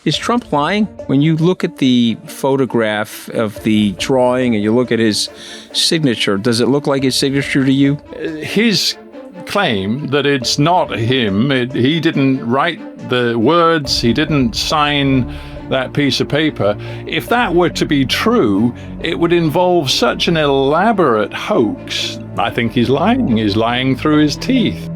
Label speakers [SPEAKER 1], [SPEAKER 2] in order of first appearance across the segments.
[SPEAKER 1] Is Trump lying? When you look at the photograph of the drawing and you look at his signature, does it look like his signature to you?
[SPEAKER 2] His claim that it's not him, he didn't write the words, he didn't sign that piece of paper. If that were to be true, it would involve such an elaborate hoax. I think he's lying through his teeth.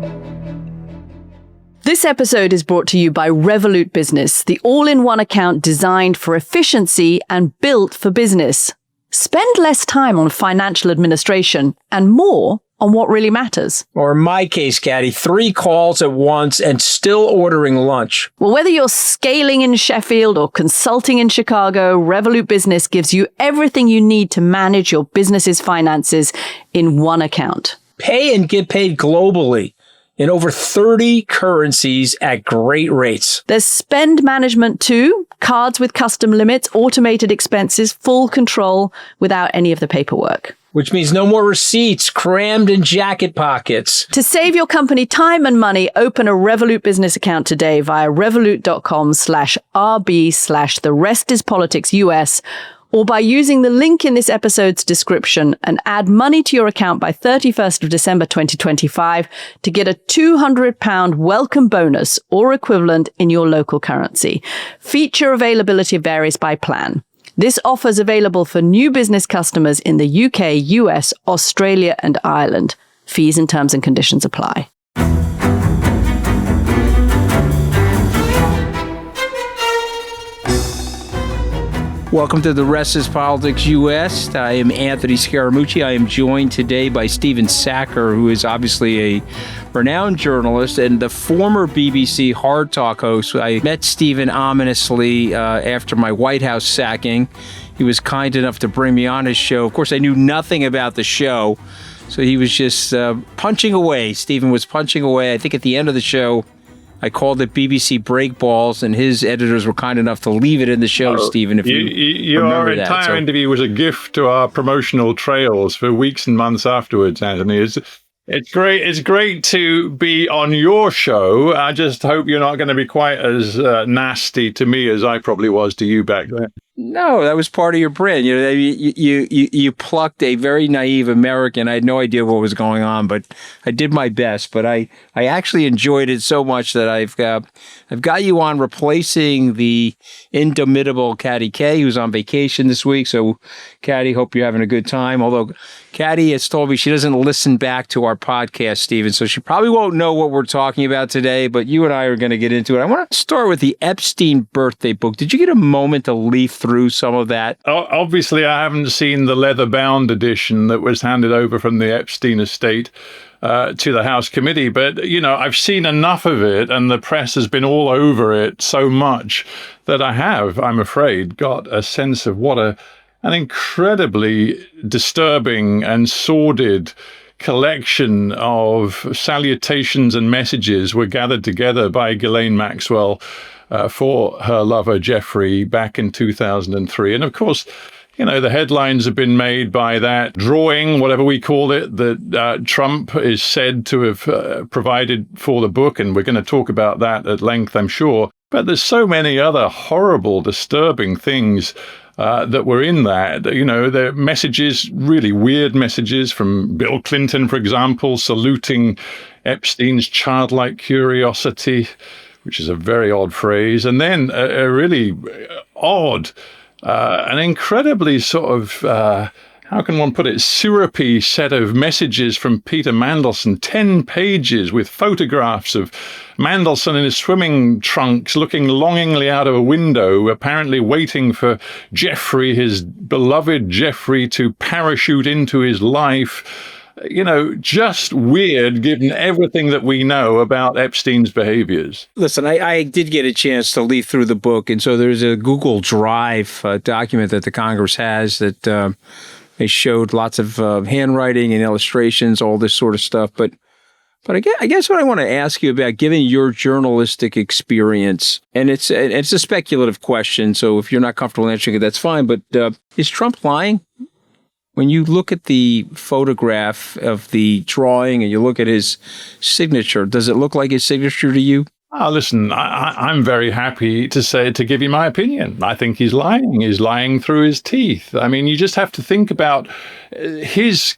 [SPEAKER 3] This episode is brought to you by REVOLUT Business, the all-in-one account designed for efficiency and built for business. Spend less time on financial administration and more on what really matters.
[SPEAKER 1] Or in my case, Caddy, 3 calls at once and still ordering lunch.
[SPEAKER 3] Well, whether you're scaling in Sheffield or consulting in Chicago, REVOLUT Business gives you everything you need to manage your business's finances in one account.
[SPEAKER 1] Pay and get paid globally in over 30 currencies at great rates.
[SPEAKER 3] There's spend management too, cards with custom limits, automated expenses, full control without any of the paperwork.
[SPEAKER 1] Which means no more receipts crammed in jacket pockets.
[SPEAKER 3] To save your company time and money, open a REVOLUT business account today via revolut.com/RB/TheRestIsPoliticsUS or by using the link in this episode's description and add money to your account by 31st of December 2025 to get a £200 welcome bonus or equivalent in your local currency. Feature availability varies by plan. This offer is available for new business customers in the UK, US, Australia, and Ireland. Fees and terms and conditions apply.
[SPEAKER 1] Welcome to The Rest is Politics US. I am Anthony Scaramucci. I am joined today by Stephen Sackur, who is obviously a renowned journalist and the former BBC Hard Talk host. I met Stephen ominously after my White House sacking. He was kind enough to bring me on his show. Of course, I knew nothing about the show, so he was just punching away. Stephen was punching away. I think at the end of the show, I called it BBC Break Balls, and his editors were kind enough to leave it in the show, Stephen, if you remember that.
[SPEAKER 2] Your entire interview was a gift to our promotional trails for weeks and months afterwards, Anthony. It's great. It's great to be on your show. I just hope you're not going to be quite as nasty to me as I probably was to you back then.
[SPEAKER 1] No, that was part of your brand. You know, you plucked a very naive American. I had no idea what was going on, but I did my best. But I actually enjoyed it so much that I've got you on replacing the indomitable Caddy K, who's on vacation this week. So, Caddy, hope you're having a good time. Although Caddy has told me she doesn't listen back to our podcast, Stephen, so she probably won't know what we're talking about today. But you and I are going to get into it. I want to start with the Epstein birthday book. Did you get a moment to leaf through some of that?
[SPEAKER 2] Obviously, I haven't seen the leather-bound edition that was handed over from the Epstein estate to the House committee. But, you know, I've seen enough of it, and the press has been all over it so much that I have, I'm afraid, got a sense of what an incredibly disturbing and sordid collection of salutations and messages were gathered together by Ghislaine Maxwell for her lover, Jeffrey, back in 2003. And of course, you know, the headlines have been made by that drawing, whatever we call it, that Trump is said to have provided for the book. And we're going to talk about that at length, I'm sure. But there's so many other horrible, disturbing things that were in that. You know, the messages, really weird messages from Bill Clinton, for example, saluting Epstein's childlike curiosity, which is a very odd phrase. And then a really odd, an incredibly sort of, how can one put it, syrupy set of messages from Peter Mandelson, 10 pages with photographs of Mandelson in his swimming trunks looking longingly out of a window, apparently waiting for Jeffrey, his beloved Jeffrey, to parachute into his life. You know, just weird given everything that we know about Epstein's behaviors.
[SPEAKER 1] Listen, I did get a chance to leaf through the book, and so there's a Google Drive document that the Congress has that they showed lots of handwriting and illustrations, all this sort of stuff. But I guess what I want to ask you about, given your journalistic experience, and it's a speculative question, so if you're not comfortable answering it, that's fine. But is Trump lying? When you look at the photograph of the drawing and you look at his signature, does it look like his signature to you?
[SPEAKER 2] Listen, I'm very happy to give you my opinion. I think he's lying. He's lying through his teeth. I mean, you just have to think about his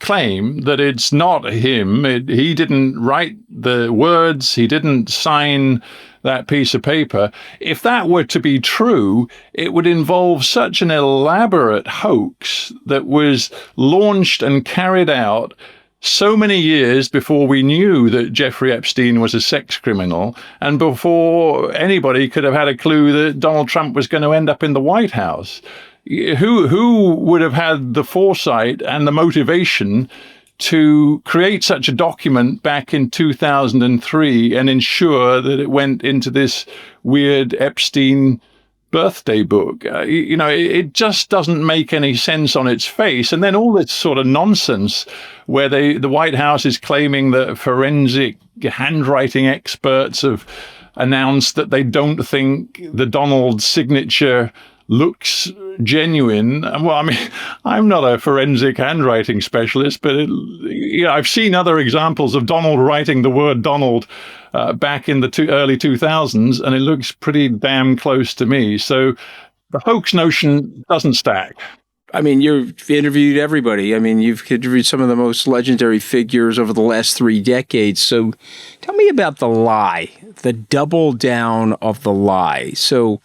[SPEAKER 2] claim that it's not him. He didn't write the words. He didn't sign that piece of paper. If that were to be true, it would involve such an elaborate hoax that was launched and carried out so many years before we knew that Jeffrey Epstein was a sex criminal and before anybody could have had a clue that Donald Trump was going to end up in the White House. Who would have had the foresight and the motivation to create such a document back in 2003 and ensure that it went into this weird Epstein birthday book? It just doesn't make any sense on its face. And then all this sort of nonsense where the White House is claiming that forensic handwriting experts have announced that they don't think the Donald signature looks genuine. Well, I mean, I'm not a forensic handwriting specialist, but I've seen other examples of Donald writing the word Donald back in the early 2000s, and it looks pretty damn close to me. So the hoax notion doesn't stack.
[SPEAKER 1] I mean, you've interviewed everybody. I mean, you've interviewed some of the most legendary figures over the last 3 decades. So tell me about the lie, the double down of the lie. So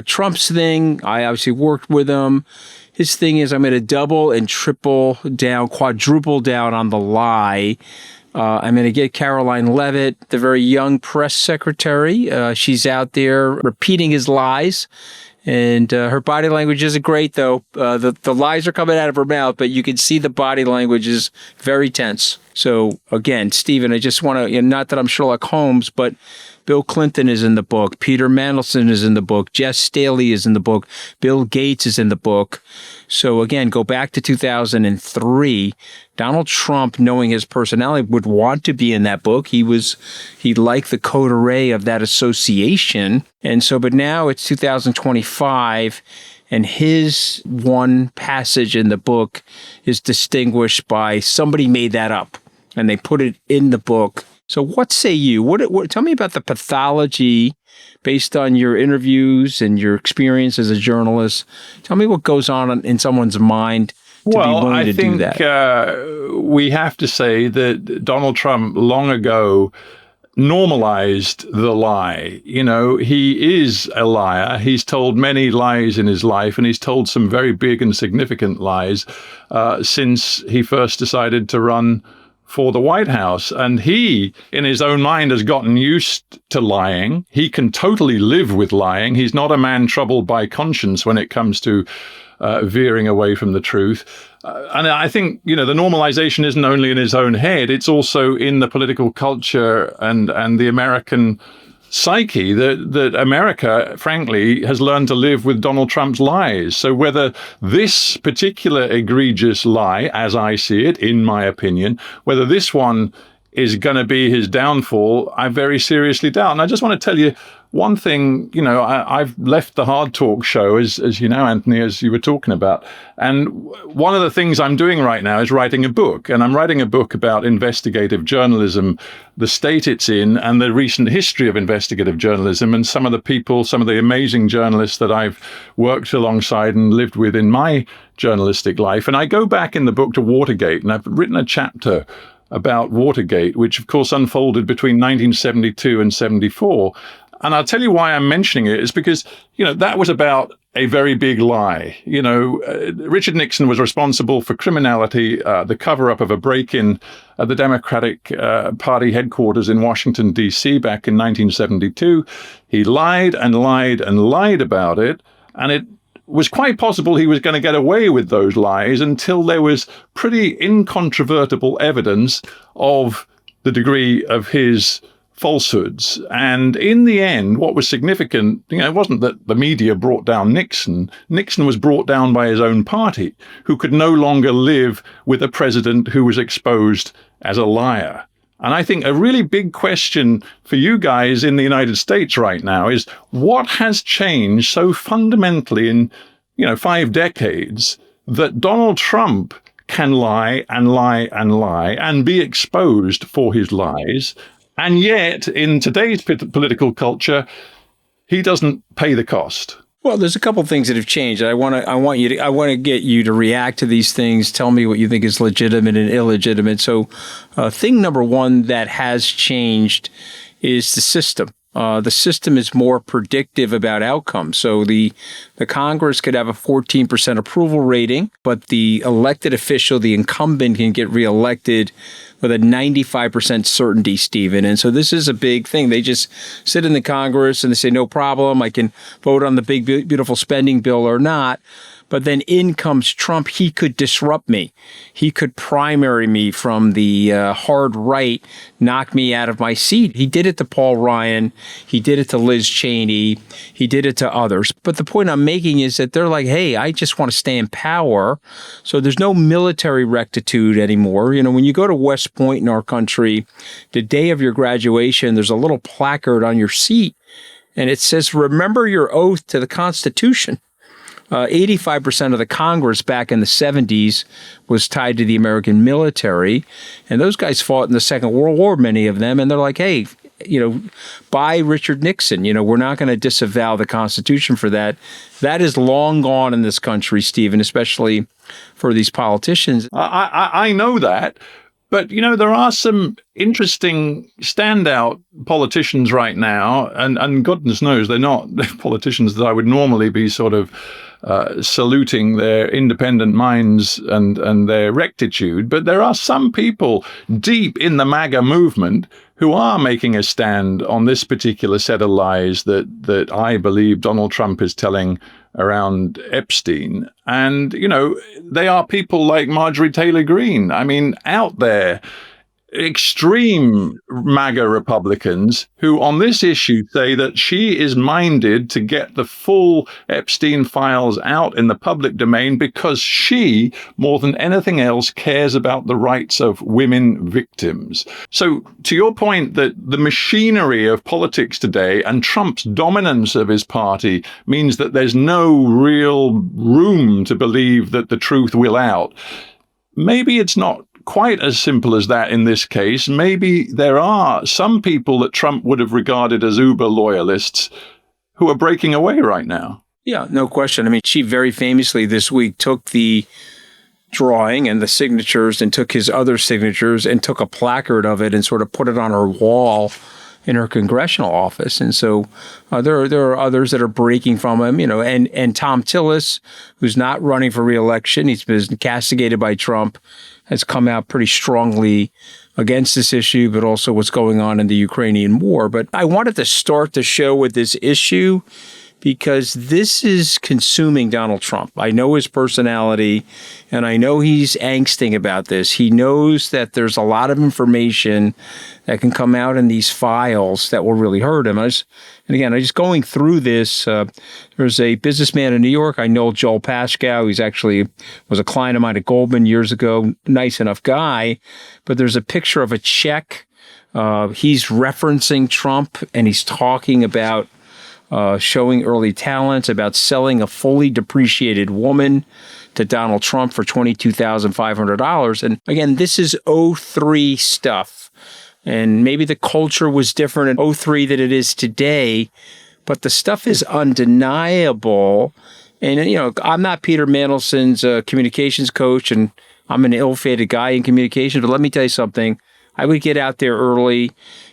[SPEAKER 1] Trump's thing, I obviously worked with him. His thing is I'm going to double and triple down, quadruple down on the lie. I'm going to get Caroline Leavitt, the very young press secretary. She's out there repeating his lies. And her body language isn't great, though. The lies are coming out of her mouth, but you can see the body language is very tense. So, again, Stephen, I just want to, not that I'm Sherlock Holmes, but Bill Clinton is in the book. Peter Mandelson is in the book. Jess Staley is in the book. Bill Gates is in the book. So, again, go back to 2003. Donald Trump, knowing his personality, would want to be in that book. He liked the coterie of that association. And so, but now it's 2025, and his one passage in the book is distinguished by somebody made that up, and they put it in the book. So what say you? What tell me about the pathology based on your interviews and your experience as a journalist. Tell me what goes on in someone's mind to be willing to do that.
[SPEAKER 2] We have to say that Donald Trump long ago normalized the lie. He is a liar. He's told many lies in his life, and he's told some very big and significant lies since he first decided to run for the White House. And he, in his own mind, has gotten used to lying. He can totally live with lying. He's not a man troubled by conscience when it comes to veering away from the truth. And I think, the normalization isn't only in his own head, it's also in the political culture and the American psyche that America, frankly, has learned to live with Donald Trump's lies. So whether this particular egregious lie, as I see it, in my opinion, whether this one is going to be his downfall, I very seriously doubt. And I just want to tell you one thing. I've left the Hard Talk show, as you know, Anthony, as you were talking about. And one of the things I'm doing right now is writing a book. And I'm writing a book about investigative journalism, the state it's in, and the recent history of investigative journalism, and some of the amazing journalists that I've worked alongside and lived with in my journalistic life. And I go back in the book to Watergate, and I've written a chapter about Watergate, which of course unfolded between 1972 and 74. And I'll tell you why I'm mentioning it is because, that was about a very big lie. Richard Nixon was responsible for criminality, the cover-up of a break-in at the Democratic Party headquarters in Washington, D.C. back in 1972. He lied and lied and lied about it, and it was quite possible he was going to get away with those lies until there was pretty incontrovertible evidence of the degree of his falsehoods. And in the end, what was significant, it wasn't that the media brought down Nixon. Nixon was brought down by his own party, who could no longer live with a president who was exposed as a liar. And I think a really big question for you guys in the United States right now is what has changed so fundamentally in, 5 decades that Donald Trump can lie and lie and lie and be exposed for his lies, And yet, in today's political culture, he doesn't pay the cost.
[SPEAKER 1] Well, there's a couple things that have changed. I want to get you to react to these things. Tell me what you think is legitimate and illegitimate. So, thing number one that has changed is the system. The system is more predictive about outcomes. So the Congress could have a 14% approval rating, but the elected official, the incumbent, can get reelected with a 95% certainty, Stephen. And so this is a big thing. They just sit in the Congress and they say, no problem, I can vote on the big, beautiful spending bill or not. But then in comes Trump. He could disrupt me. He could primary me from the hard right, knock me out of my seat. He did it to Paul Ryan. He did it to Liz Cheney. He did it to others. But the point I'm making is that they're like, hey, I just want to stay in power. So there's no military rectitude anymore. You know, when you go to West Point in our country, the day of your graduation, there's a little placard on your seat, and it says, remember your oath to the Constitution. 85% of the Congress back in the 70s was tied to the American military. And those guys fought in the Second World War, many of them. And they're like, hey, bye Richard Nixon. We're not going to disavow the Constitution for that. That is long gone in this country, Stephen, especially for these politicians.
[SPEAKER 2] I know that. But, there are some interesting standout politicians right now, and goodness knows they're not politicians that I would normally be sort of saluting their independent minds and their rectitude. But there are some people deep in the MAGA movement who are making a stand on this particular set of lies that I believe Donald Trump is telling around Epstein. And, they are people like Marjorie Taylor Greene. I mean, out there, extreme MAGA Republicans who on this issue say that she is minded to get the full Epstein files out in the public domain because she, more than anything else, cares about the rights of women victims. So to your point that the machinery of politics today and Trump's dominance of his party means that there's no real room to believe that the truth will out. Maybe it's not quite as simple as that in this case. Maybe there are some people that Trump would have regarded as uber loyalists who are breaking away right now.
[SPEAKER 1] Yeah, no question. I mean, she very famously this week took the drawing and the signatures and took his other signatures and took a placard of it and sort of put it on her wall in her congressional office. And so there are others that are breaking from him, and Tom Tillis, who's not running for re-election, he's been castigated by Trump, has come out pretty strongly against this issue, but also what's going on in the Ukrainian war. But I wanted to start the show with this issue because this is consuming Donald Trump. I know his personality, and I know he's angsting about this. He knows that there's a lot of information that can come out in these files that will really hurt him. I just going through this, there's a businessman in New York. I know Joel Paschal. He's actually was a client of mine at Goldman years ago. Nice enough guy. But there's a picture of a check. He's referencing Trump, and he's talking about showing early talents, about selling a fully depreciated woman to Donald Trump for $22,500. And again, this is 2003 stuff. And maybe the culture was different in 2003 than it is today, but the stuff is undeniable. And, I'm not Peter Mandelson's communications coach, and I'm an ill-fated guy in communications, but let me tell you something. I would get out there early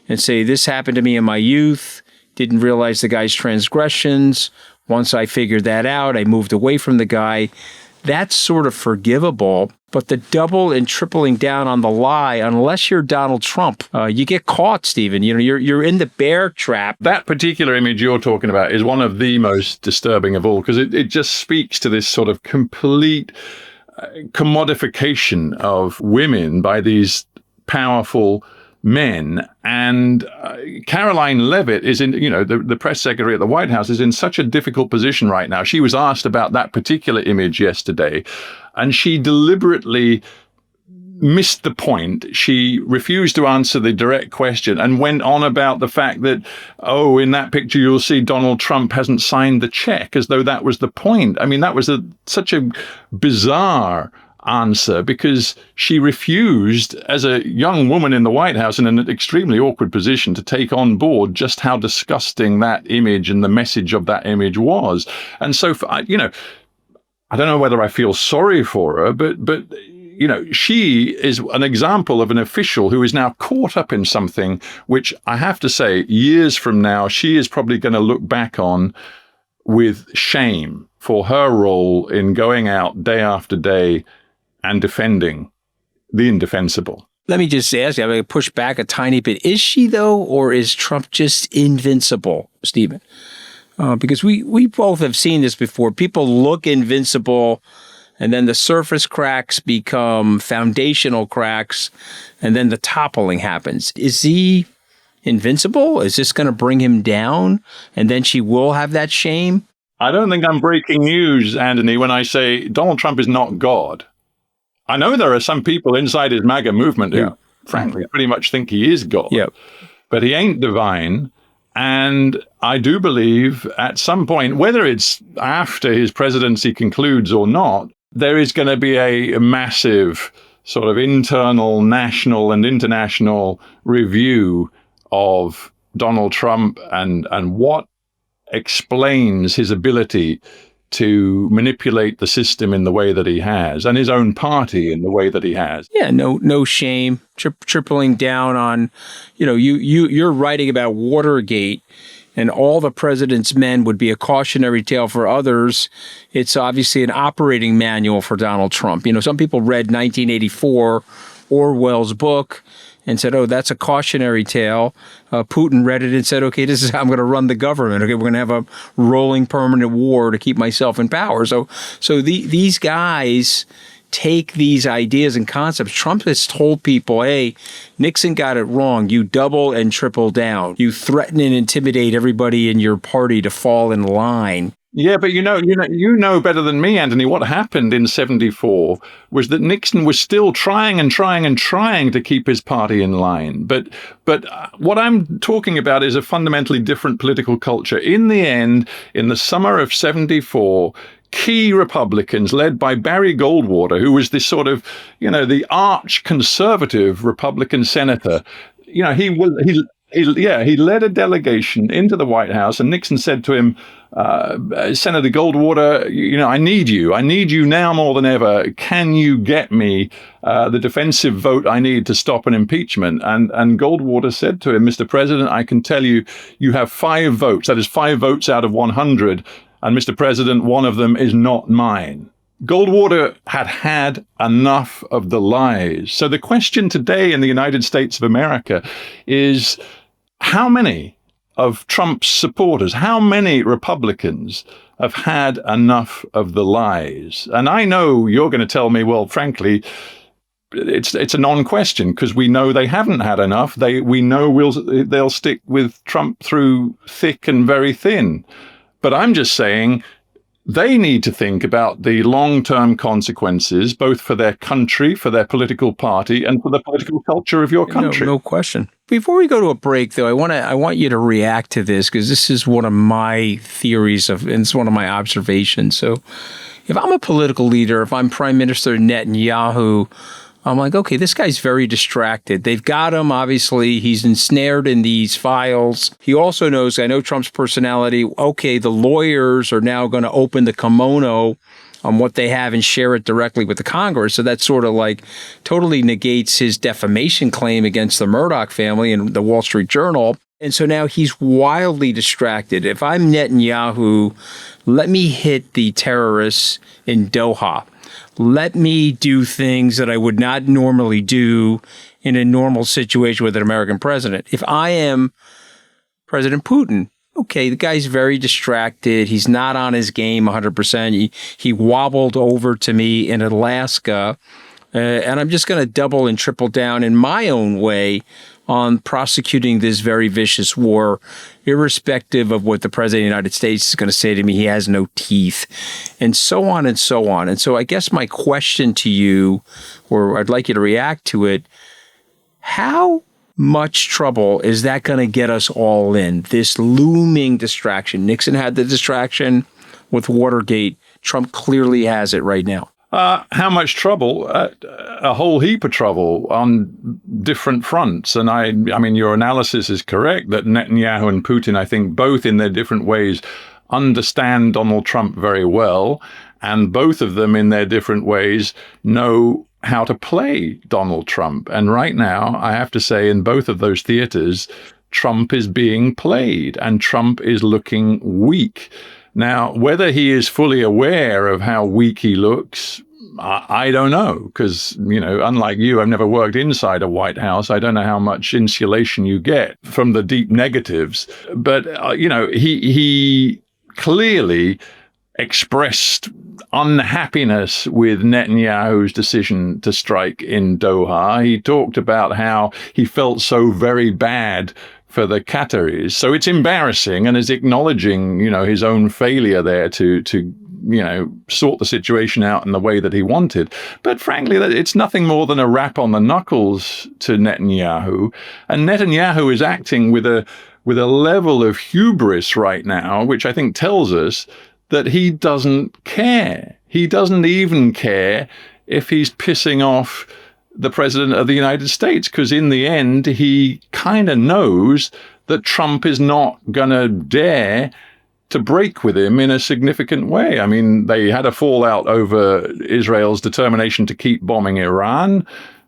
[SPEAKER 1] and say, this happened to me in my youth. Didn't realize the guy's transgressions. Once I figured that out, I moved away from the guy. That's sort of forgivable. But the double and tripling down on the lie, unless you're Donald Trump, you get caught, Stephen. You're in the bear trap.
[SPEAKER 2] That particular image you're talking about is one of the most disturbing of all, because it just speaks to this sort of complete commodification of women by these powerful men. And Caroline Leavitt is in, the press secretary at the White House is in such a difficult position right now. She was asked about that particular image yesterday, and she deliberately missed the point. She refused to answer the direct question and went on about the fact that, in that picture, you'll see Donald Trump hasn't signed the check, as though that was the point. I mean, that was such a bizarre answer because she refused, as a young woman in the White House in an extremely awkward position, to take on board just how disgusting that image and the message of that image was. And so, I don't know whether I feel sorry for her, but she is an example of an official who is now caught up in something which I have to say, years from now, she is probably going to look back on with shame for her role in going out day after day and defending the indefensible.
[SPEAKER 1] Let me just ask you, I'm going to push back a tiny bit. Is she, though, or is Trump just invincible, Stephen? Because we both have seen this before. People look invincible, and then the surface cracks become foundational cracks, and then the toppling happens. Is he invincible? Is this going to bring him down, and then she will have that shame?
[SPEAKER 2] I don't think I'm breaking news, Anthony, when I say Donald Trump is not God. I know there are some people inside his MAGA movement who, frankly, pretty much think he is God.
[SPEAKER 1] Yep.
[SPEAKER 2] But he ain't divine. And I do believe at some point, whether it's after his presidency concludes or not, there is going to be a massive sort of internal, national and international review of Donald Trump and what explains his ability to manipulate the system in the way that he has and his own party in the way that he has.
[SPEAKER 1] Yeah, no shame, tripling down on, you're writing about Watergate and all the president's men would be a cautionary tale for others. It's obviously an operating manual for Donald Trump. Some people read 1984, Orwell's book, and said, oh, that's a cautionary tale. Putin read it and said, okay, this is how I'm going to run the government. Okay, we're going to have a rolling permanent war to keep myself in power. So these guys take these ideas and concepts. Trump has told people, hey, Nixon got it wrong. You double and triple down. You threaten and intimidate everybody in your party to fall in line.
[SPEAKER 2] Yeah, but you know better than me, Anthony, what happened in 74 was that Nixon was still trying to keep his party in line. But what I'm talking about is a fundamentally different political culture. In the end, in the summer of 74, key Republicans led by Barry Goldwater, who was this sort of, the arch conservative Republican senator, he led a delegation into the White House, and Nixon said to him, Senator Goldwater, I need you now more than ever. Can you get me the defensive vote I need to stop an impeachment? And Goldwater said to him, Mr. President, I can tell you, you have 5 votes. That is 5 votes out of 100. And Mr. President, one of them is not mine. Goldwater had enough of the lies. So the question today in the United States of America is, how many of Trump's supporters, how many Republicans have had enough of the lies? And I know you're going to tell me, well, frankly, it's a non-question because we know they haven't had enough. We know they'll stick with Trump through thick and very thin. But I'm just saying they need to think about the long-term consequences, both for their country, for their political party, and for the political culture of your country.
[SPEAKER 1] No question. Before we go to a break, though, I want you to react to this because this is one of my theories and it's one of my observations. So if I'm a political leader, if I'm Prime Minister Netanyahu, I'm like, okay, this guy's very distracted. They've got him, obviously. He's ensnared in these files. He also knows, I know Trump's personality. Okay, the lawyers are now going to open the kimono on what they have and share it directly with the Congress. So that sort of like totally negates his defamation claim against the Murdoch family and the Wall Street Journal. And so now he's wildly distracted. If I'm Netanyahu, let me hit the terrorists in Doha. Let me do things that I would not normally do in a normal situation with an American president. If I am President Putin, okay, the guy's very distracted. He's not on his game 100%. He wobbled over to me in Alaska, and I'm just going to double and triple down in my own way on prosecuting this very vicious war, irrespective of what the President of the United States is going to say to me. He has no teeth, and so on and so on. And so I guess my question to you, or I'd like you to react to it, how much trouble is that going to get us all in? This looming distraction. Nixon had the distraction with Watergate. Trump clearly has it right now.
[SPEAKER 2] How much trouble? A whole heap of trouble on different fronts. And I mean, your analysis is correct that Netanyahu and Putin, I think, both in their different ways, understand Donald Trump very well. And both of them, in their different ways, know how to play Donald Trump. And right now, I have to say, in both of those theaters, Trump is being played and Trump is looking weak. Now, whether he is fully aware of how weak he looks, I don't know, because, unlike you, I've never worked inside a White House. I don't know how much insulation you get from the deep negatives. But, he clearly expressed unhappiness with Netanyahu's decision to strike in Doha. He talked about how he felt so very bad for the Qataris. So it's embarrassing, and is acknowledging, his own failure there to sort the situation out in the way that he wanted. But frankly, it's nothing more than a rap on the knuckles to Netanyahu. And Netanyahu is acting with a level of hubris right now, which I think tells us that he doesn't care. He doesn't even care if he's pissing off the president of the United States, because in the end, he kind of knows that Trump is not going to dare to break with him in a significant way. I mean, they had a fallout over Israel's determination to keep bombing Iran.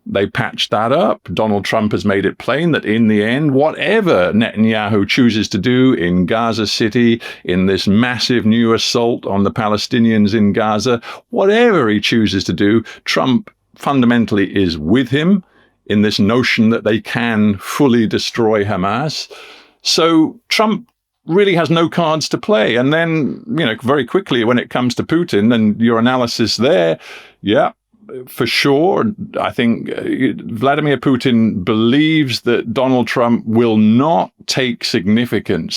[SPEAKER 2] They patched that up. Donald Trump has made it plain that in the end, whatever Netanyahu chooses to do in Gaza City, in this massive new assault on the Palestinians in Gaza, whatever he chooses to do, Trump fundamentally is with him in this notion that they can fully destroy Hamas. So Trump really has no cards to play. And then, very quickly when it comes to Putin and your analysis there, yeah, for sure, I think Vladimir Putin believes that Donald Trump will not take significant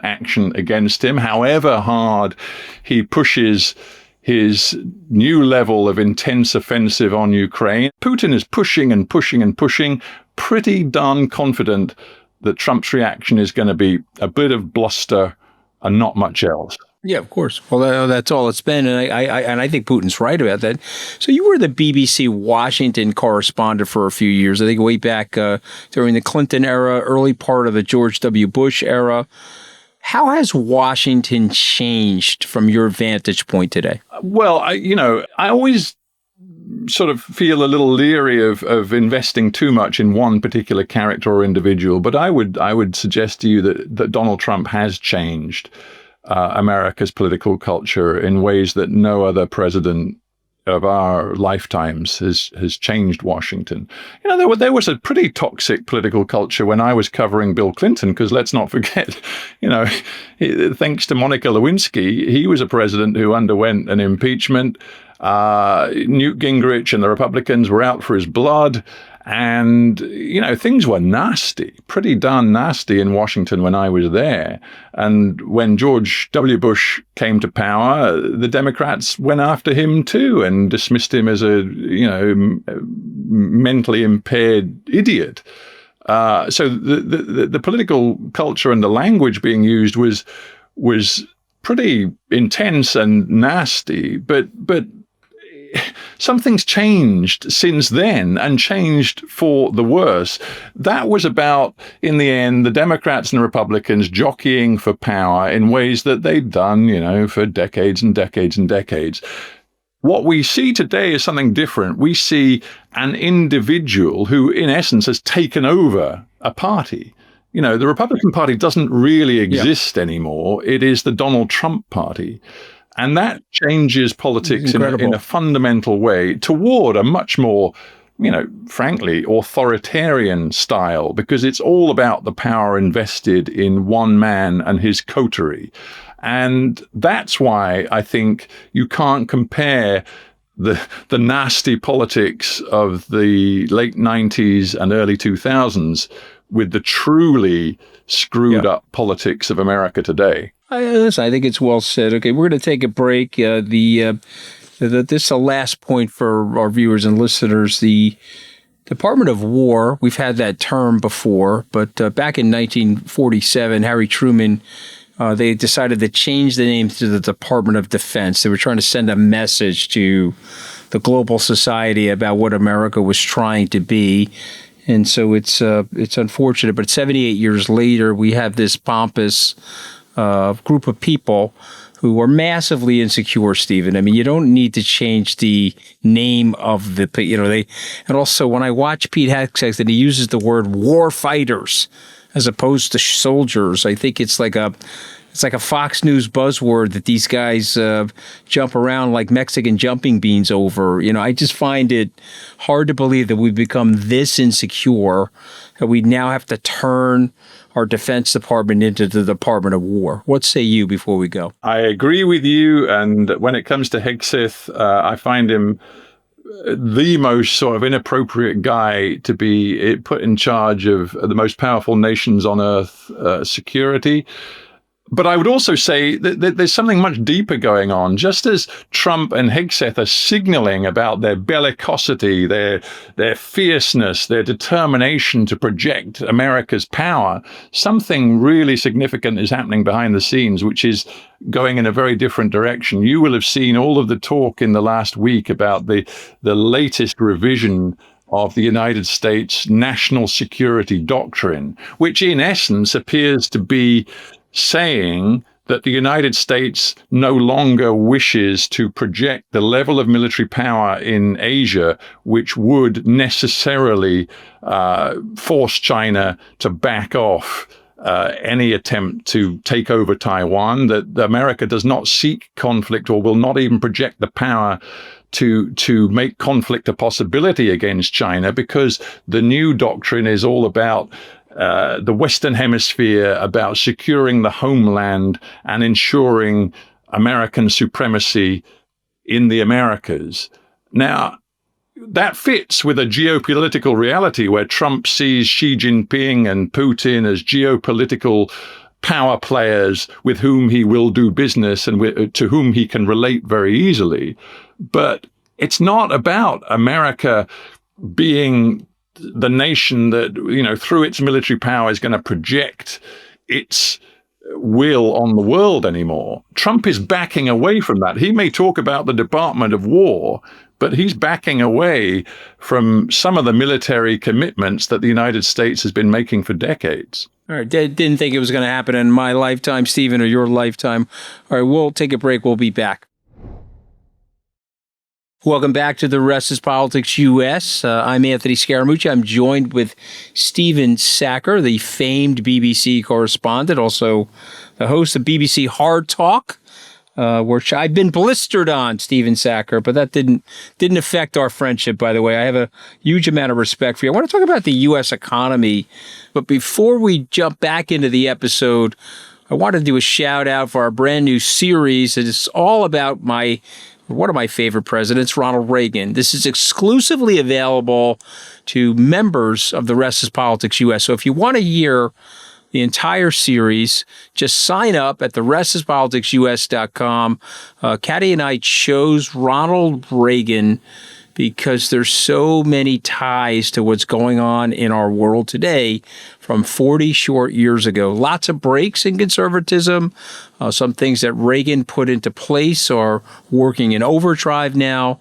[SPEAKER 2] action against him, however hard he pushes his new level of intense offensive on Ukraine. Putin is pushing and pushing and pushing, pretty darn confident that Trump's reaction is going to be a bit of bluster and not much else.
[SPEAKER 1] Yeah, of course. Well, that's all it's been, and I think Putin's right about that. So you were the BBC Washington correspondent for a few years. I think way back during the Clinton era, early part of the George W. Bush era. How has Washington changed from your vantage point today? Well,
[SPEAKER 2] I always sort of feel a little leery of investing too much in one particular character or individual, but I would suggest to you that Donald Trump has changed America's political culture in ways that no other president of our lifetimes has changed Washington. There was a pretty toxic political culture when I was covering Bill Clinton, because let's not forget, thanks to Monica Lewinsky, he was a president who underwent an impeachment. Newt Gingrich and the Republicans were out for his blood. And, things were nasty, pretty darn nasty in Washington when I was there. And when George W. Bush came to power, the Democrats went after him too and dismissed him as a, mentally impaired idiot. So the political culture and the language being used was pretty intense and nasty, but something's changed since then, and changed for the worse. That was about, in the end, the Democrats and Republicans jockeying for power in ways that they'd done, for decades and decades and decades. What we see today is something different. We see an individual who, in essence, has taken over a party. The Republican Party doesn't really exist anymore. It is the Donald Trump Party. And that changes politics in a fundamental way toward a much more, frankly, authoritarian style, because it's all about the power invested in one man and his coterie. And that's why I think you can't compare the nasty politics of the late 90s and early 2000s with the truly screwed up politics of America today.
[SPEAKER 1] Listen, I think it's well said. Okay, we're going to take a break. This is the last point for our viewers and listeners. The Department of War, we've had that term before, but back in 1947, Harry Truman they decided to change the name to the Department of Defense. They were trying to send a message to the global society about what America was trying to be. And so it's unfortunate, but 78 years later, we have this pompous group of people who are massively insecure, Stephen. I mean, you don't need to change the name of and also when I watch Pete Hegseth and he uses the word war fighters as opposed to soldiers, I think it's like a Fox News buzzword that these guys jump around like Mexican jumping beans over. I just find it hard to believe that we've become this insecure, that we now have to turn our Defense Department into the Department of War. What say you before we go?
[SPEAKER 2] I agree with you. And when it comes to Hegseth, I find him the most sort of inappropriate guy to be put in charge of the most powerful nations on earth security. But I would also say that there's something much deeper going on. Just as Trump and Hegseth are signaling about their bellicosity, their fierceness, their determination to project America's power, something really significant is happening behind the scenes, which is going in a very different direction. You will have seen all of the talk in the last week about the latest revision of the United States national security doctrine, which in essence appears to be saying that the United States no longer wishes to project the level of military power in Asia, which would necessarily force China to back off any attempt to take over Taiwan, that America does not seek conflict or will not even project the power to make conflict a possibility against China, because the new doctrine is all about the Western Hemisphere, about securing the homeland and ensuring American supremacy in the Americas. Now, that fits with a geopolitical reality where Trump sees Xi Jinping and Putin as geopolitical power players with whom he will do business and to whom he can relate very easily. But it's not about America being the nation that, through its military power is going to project its will on the world anymore. Trump is backing away from that. He may talk about the Department of War, but he's backing away from some of the military commitments that the United States has been making for decades.
[SPEAKER 1] All right. Didn't think it was going to happen in my lifetime, Stephen, or your lifetime. All right. We'll take a break. We'll be back. Welcome back to The Rest is Politics US. I'm Anthony Scaramucci. I'm joined with Stephen Sackur, the famed BBC correspondent, also the host of BBC Hard Talk, which I've been blistered on, Stephen Sackur, but that didn't affect our friendship, by the way. I have a huge amount of respect for you. I want to talk about the U.S. economy, but before we jump back into the episode, I want to do a shout out for our brand new series. It's all about one of my favorite presidents, Ronald Reagan. This is exclusively available to members of the Rest is Politics US. So if you want to hear the entire series, just sign up at therestispoliticsus.com. Caddy and I chose Ronald Reagan because there's so many ties to what's going on in our world today from 40 short years ago. Lots of breaks in conservatism. Some things that Reagan put into place are working in overdrive now.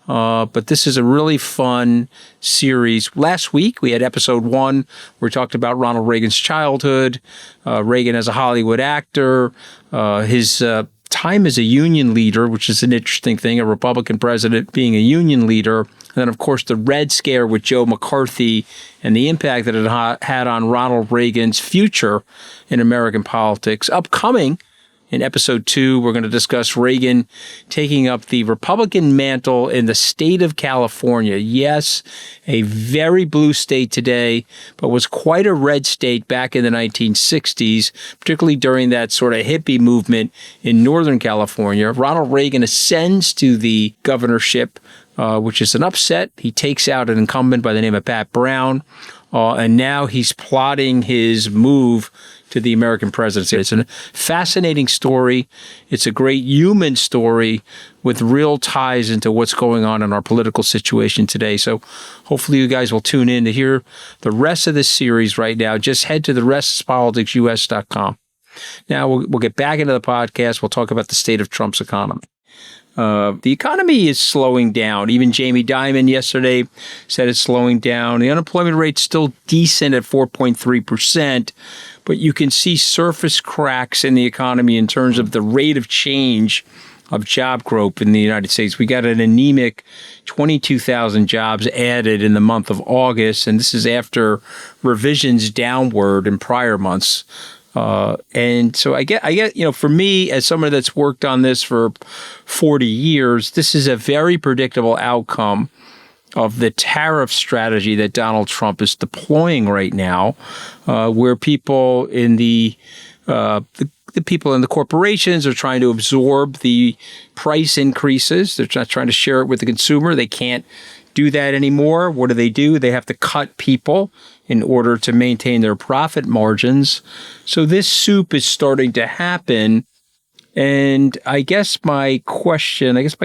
[SPEAKER 1] But this is a really fun series. Last week, we had episode 1 where we talked about Ronald Reagan's childhood, Reagan as a Hollywood actor, his time as a union leader, which is an interesting thing, a Republican president being a union leader. And then, of course, the Red Scare with Joe McCarthy and the impact that it had on Ronald Reagan's future in American politics. Upcoming in episode 2, we're going to discuss Reagan taking up the Republican mantle in the state of California. Yes, a very blue state today, but was quite a red state back in the 1960s, particularly during that sort of hippie movement in Northern California. Ronald Reagan ascends to the governorship, which is an upset. He takes out an incumbent by the name of Pat Brown, and now he's plotting his move to the American presidency. It's a fascinating story. It's a great human story with real ties into what's going on in our political situation today. So hopefully you guys will tune in to hear the rest of this series right now. Just head to therestispoliticsus.com. Now, we'll get back into the podcast. We'll talk about the state of Trump's economy. The economy is slowing down. Even Jamie Dimon yesterday said it's slowing down. The unemployment rate's still decent at 4.3%, but you can see surface cracks in the economy in terms of the rate of change of job growth in the United States. We got an anemic 22,000 jobs added in the month of August, and this is after revisions downward in prior months. And so I get, for me, as someone that's worked on this for 40 years, this is a very predictable outcome of the tariff strategy that Donald Trump is deploying right now, where people in the people in the corporations are trying to absorb the price increases. They're not trying to share it with the consumer. They can't do that anymore. What do? They have to cut people in order to maintain their profit margins. So this soup is starting to happen. And I guess my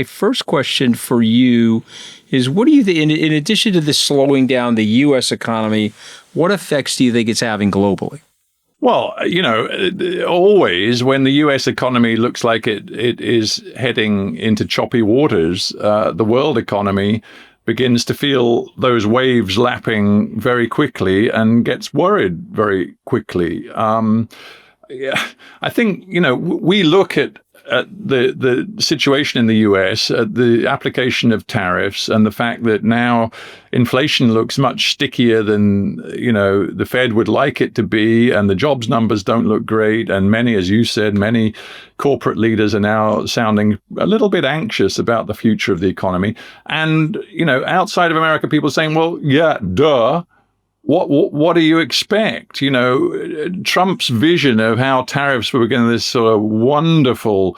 [SPEAKER 1] first question for you is, what do you think, in addition to this slowing down the U.S. economy, what effects do you think it's having globally?
[SPEAKER 2] Well, always when the U.S. economy looks like it is heading into choppy waters, the world economy begins to feel those waves lapping very quickly and gets worried very quickly. I think, we look at the situation in the U.S., the application of tariffs, and the fact that now inflation looks much stickier than, the Fed would like it to be, and the jobs numbers don't look great. And many, as you said, many corporate leaders are now sounding a little bit anxious about the future of the economy. And, outside of America, people are saying, well, yeah, duh. What do you expect? Trump's vision of how tariffs were going to be this sort of wonderful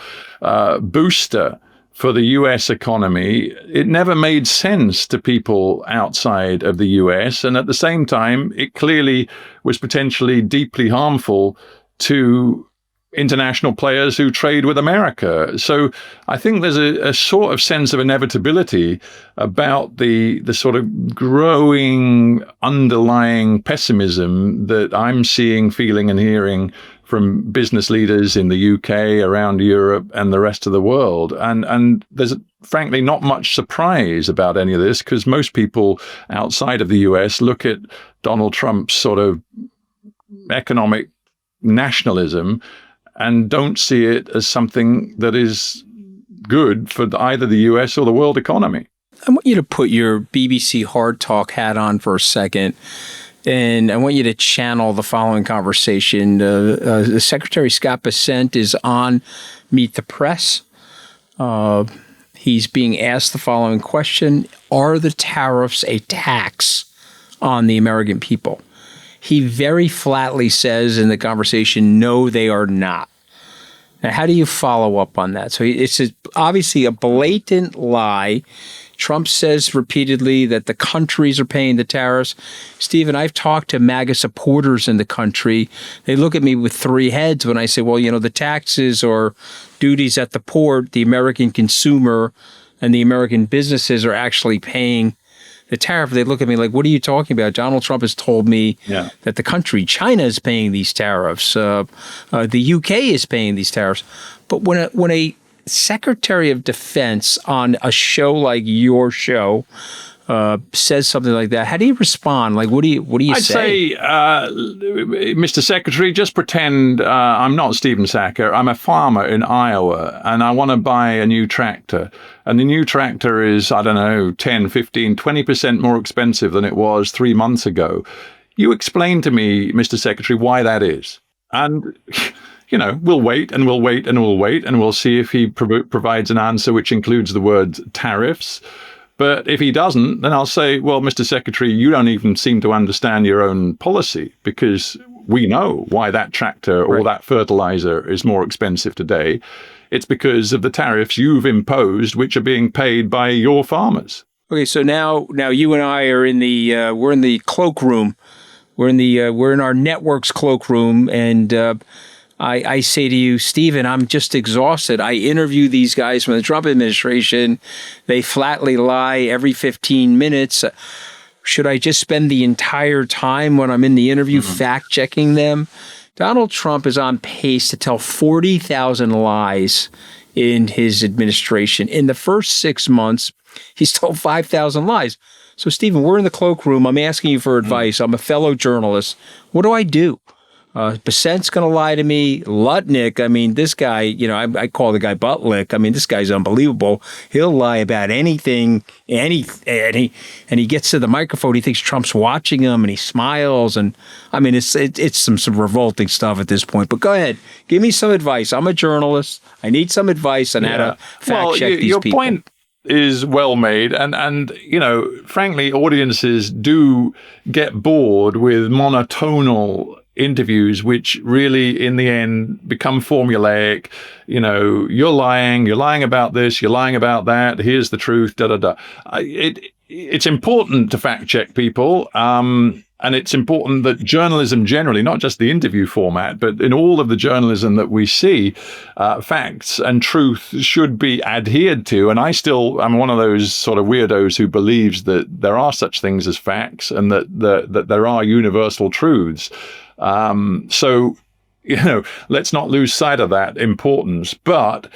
[SPEAKER 2] booster for the U.S. economy, it never made sense to people outside of the U.S. And at the same time, it clearly was potentially deeply harmful to international players who trade with America. So I think there's a sort of sense of inevitability about the sort of growing underlying pessimism that I'm seeing, feeling, and hearing from business leaders in the UK, around Europe, and the rest of the world. And there's frankly not much surprise about any of this, because most people outside of the US look at Donald Trump's sort of economic nationalism and don't see it as something that is good for either the US or the world economy.
[SPEAKER 1] I want you to put your BBC Hard Talk hat on for a second, and I want you to channel the following conversation. Secretary Scott Bessent is on Meet the Press. He's being asked the following question: are the tariffs a tax on the American people? He very flatly says in the conversation, no, they are not. Now, how do you follow up on that? So it's obviously a blatant lie. Trump says repeatedly that the countries are paying the tariffs. Stephen, I've talked to MAGA supporters in the country. They look at me with three heads when I say, well, the taxes or duties at the port, the American consumer and the American businesses are actually paying the tariff. They look at me like, what are you talking about? Donald Trump has told me that the country, China, is paying these tariffs. The UK is paying these tariffs. But when a Secretary of Defense on a show like your show says something like that, how do you respond? Like, what do you say?
[SPEAKER 2] I'd say, Mr. Secretary, just pretend I'm not Stephen Sackur. I'm a farmer in Iowa, and I want to buy a new tractor. And the new tractor is, 10, 15, 20% more expensive than it was 3 months ago. You explain to me, Mr. Secretary, why that is. And we'll wait and we'll wait and we'll wait, and we'll see if he provides an answer which includes the word tariffs. But if he doesn't, then I'll say, well, Mr. Secretary, you don't even seem to understand your own policy, because we know why that tractor or that fertilizer is more expensive today. It's because of the tariffs you've imposed, which are being paid by your farmers.
[SPEAKER 1] Okay, so now you and I are in the we're in the cloakroom. We're in our network's cloakroom, and I say to you, Stephen, I'm just exhausted. I interview these guys from the Trump administration. They flatly lie every 15 minutes. Should I just spend the entire time when I'm in the interview fact-checking them? Donald Trump is on pace to tell 40,000 lies in his administration. In the first 6 months, he's told 5,000 lies. So, Stephen, we're in the cloakroom. I'm asking you for advice. I'm a fellow journalist. What do I do? Besant's going to lie to me. Lutnick, I mean, this guy, you know, I call the guy Buttlick. I mean, this guy's unbelievable. He'll lie about anything, and he gets to the microphone. He thinks Trump's watching him, and he smiles. And I mean, it's some revolting stuff at this point. But go ahead, give me some advice. I'm a journalist. I need some advice on how to fact check these people.
[SPEAKER 2] Your point is well made, and you know, frankly, audiences do get bored with monotonal interviews, which really in the end become formulaic. You know, you're lying about this, you're lying about that, here's the truth, it's important to fact check people, and it's important that journalism generally, not just the interview format, but in all of the journalism that we see, facts and truth should be adhered to. And I'm one of those sort of weirdos who believes that there are such things as facts and that there are universal truths. So, you know, let's not lose sight of that importance. But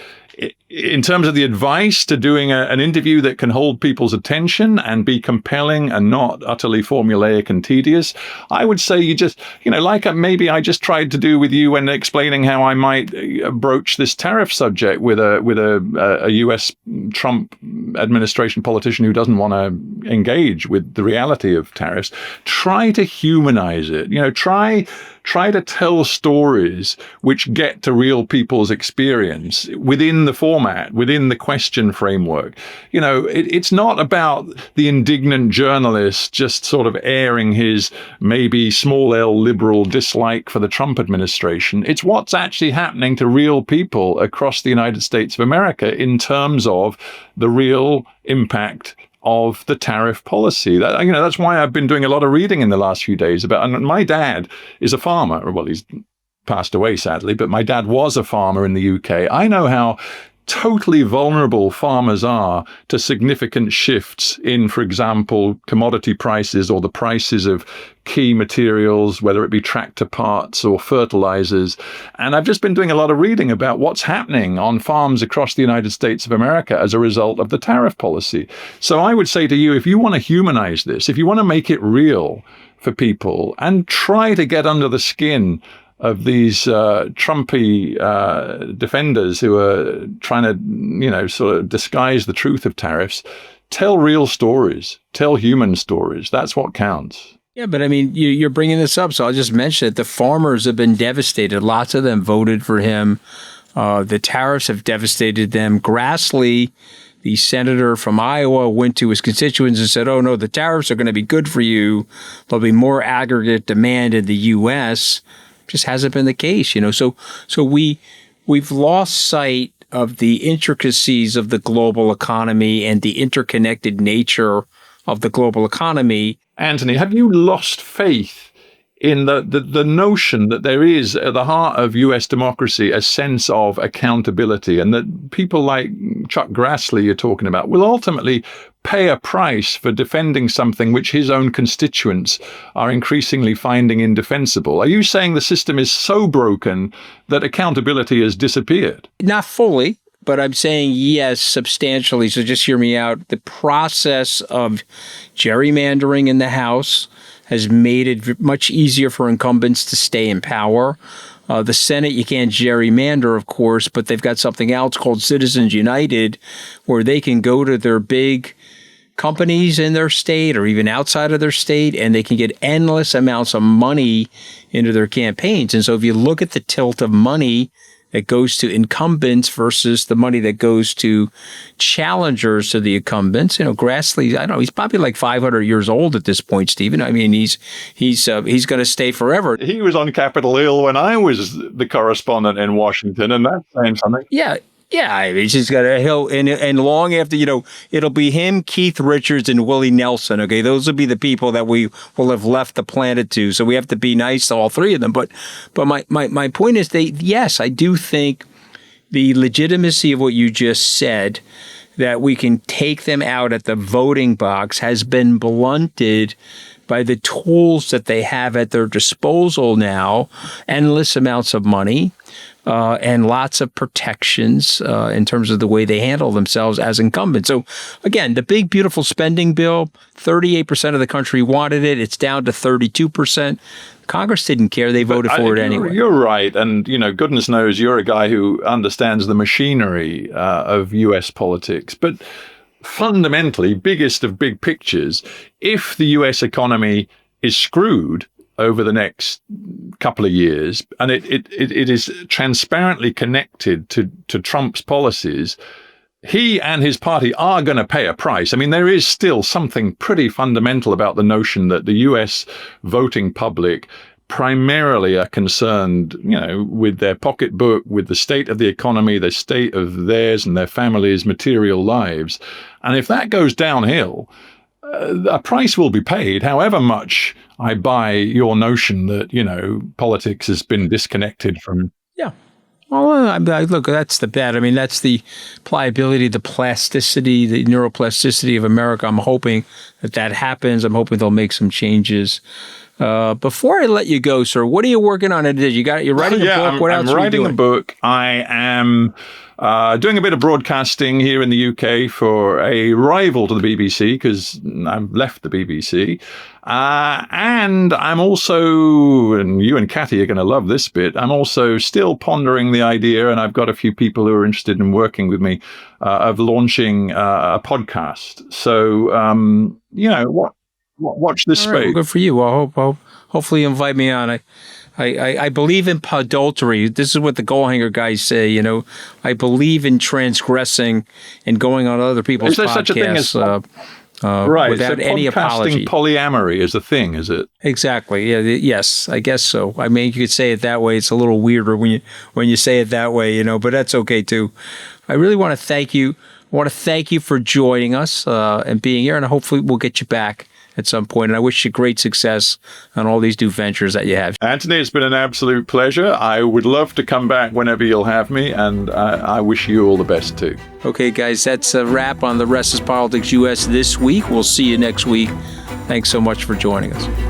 [SPEAKER 2] in terms of the advice to doing an interview that can hold people's attention and be compelling and not utterly formulaic and tedious, I would say you just, you know, like maybe I just tried to do with you when explaining how I might broach this tariff subject with a U.S. Trump administration politician who doesn't want to engage with the reality of tariffs. Try to humanize it. You know, try to tell stories which get to real people's experience within the format, within the question framework. You know, it's not about the indignant journalist just sort of airing his maybe small L liberal dislike for the Trump administration. It's what's actually happening to real people across the United States of America in terms of the real impact of the tariff policy. That's why I've been doing a lot of reading in the last few days about, and my dad is a farmer. Well, he's passed away, sadly, but my dad was a farmer in the UK. I know how totally vulnerable farmers are to significant shifts in, for example, commodity prices or the prices of key materials, whether it be tractor parts or fertilizers. And I've just been doing a lot of reading about what's happening on farms across the United States of America as a result of the tariff policy. So I would say to you, if you want to humanize this, if you want to make it real for people and try to get under the skin of these Trumpy defenders who are trying to, you know, sort of disguise the truth of tariffs, tell real stories, tell human stories. That's what counts.
[SPEAKER 1] Yeah, but I mean, you're bringing this up, so I'll just mention it. The farmers have been devastated. Lots of them voted for him. The tariffs have devastated them. Grassley, the senator from Iowa, went to his constituents and said, oh, no, the tariffs are going to be good for you. There'll be more aggregate demand in the U.S., just hasn't been the case, you know. So we've lost sight of the intricacies of the global economy and the interconnected nature of the global economy.
[SPEAKER 2] Anthony, have you lost faith in the notion that there is at the heart of U.S. democracy a sense of accountability, and that people like Chuck Grassley you're talking about will ultimately pay a price for defending something which his own constituents are increasingly finding indefensible? Are you saying the system is so broken that accountability has disappeared?
[SPEAKER 1] Not fully, but I'm saying yes, substantially. So just hear me out. The process of gerrymandering in the House has made it much easier for incumbents to stay in power. The Senate, you can't gerrymander, of course, but they've got something else called Citizens United, where they can go to their big companies in their state or even outside of their state, and they can get endless amounts of money into their campaigns. And so if you look at the tilt of money that goes to incumbents versus the money that goes to challengers to the incumbents, you know, Grassley, I don't know, he's probably like 500 years old at this point, Stephen. I mean, he's going to stay forever.
[SPEAKER 2] He was on Capitol Hill when I was the correspondent in Washington, and that's saying something.
[SPEAKER 1] Yeah, I mean, he's got a hill, and long after, you know, it'll be him, Keith Richards, and Willie Nelson. Okay, those will be the people that we will have left the planet to. So we have to be nice to all three of them. But my point is, yes, I do think the legitimacy of what you just said, that we can take them out at the voting box, has been blunted by the tools that they have at their disposal now, endless amounts of money, and lots of protections in terms of the way they handle themselves as incumbents. So, again, the big, beautiful spending bill, 38% of the country wanted it. It's down to 32%. Congress didn't care. They voted for it anyway.
[SPEAKER 2] You're right. And, goodness knows you're a guy who understands the machinery of U.S. politics. But fundamentally, biggest of big pictures, if the U.S. economy is screwed over the next couple of years, and it is transparently connected to Trump's policies, he and his party are going to pay a price. I mean, there is still something pretty fundamental about the notion that the U.S. voting public primarily are concerned, with their pocketbook, with the state of the economy, the state of theirs and their families' material lives. And if that goes downhill, a price will be paid, however much I buy your notion that, politics has been disconnected from.
[SPEAKER 1] Yeah. Well, look, that's the bet. I mean, that's the pliability, the plasticity, the neuroplasticity of America. I'm hoping that happens. I'm hoping they'll make some changes. Before I let you go, sir, what are you working on? You're writing a book? What else are you doing?
[SPEAKER 2] I'm writing a book. I am doing a bit of broadcasting here in the UK for a rival to the BBC, because I've left the BBC. And I'm also, and you and Kathy are going to love this bit, I'm also still pondering the idea, and I've got a few people who are interested in working with me, of launching a podcast. So, watch this space.
[SPEAKER 1] Right, well, good for you. Well, hopefully you invite me on. I believe in podultery. This is what the Goalhanger guys say. I believe in transgressing and going on other people's podcasts.
[SPEAKER 2] Is there such a thing as right,
[SPEAKER 1] without any apology?
[SPEAKER 2] Polyamory is a thing, is it?
[SPEAKER 1] Exactly. Yeah. Yes, I guess so. I mean, you could say it that way. It's a little weirder when you say it that way, but that's okay too. I really want to thank you. I want to thank you for joining us and being here, and hopefully we'll get you back at some point. And I wish you great success on all these new ventures that you have.
[SPEAKER 2] Anthony, it's been an absolute pleasure. I would love to come back whenever you'll have me, and I wish you all the best too.
[SPEAKER 1] Okay, guys, that's a wrap on the Rest is Politics US this week. We'll see you next week. Thanks so much for joining us.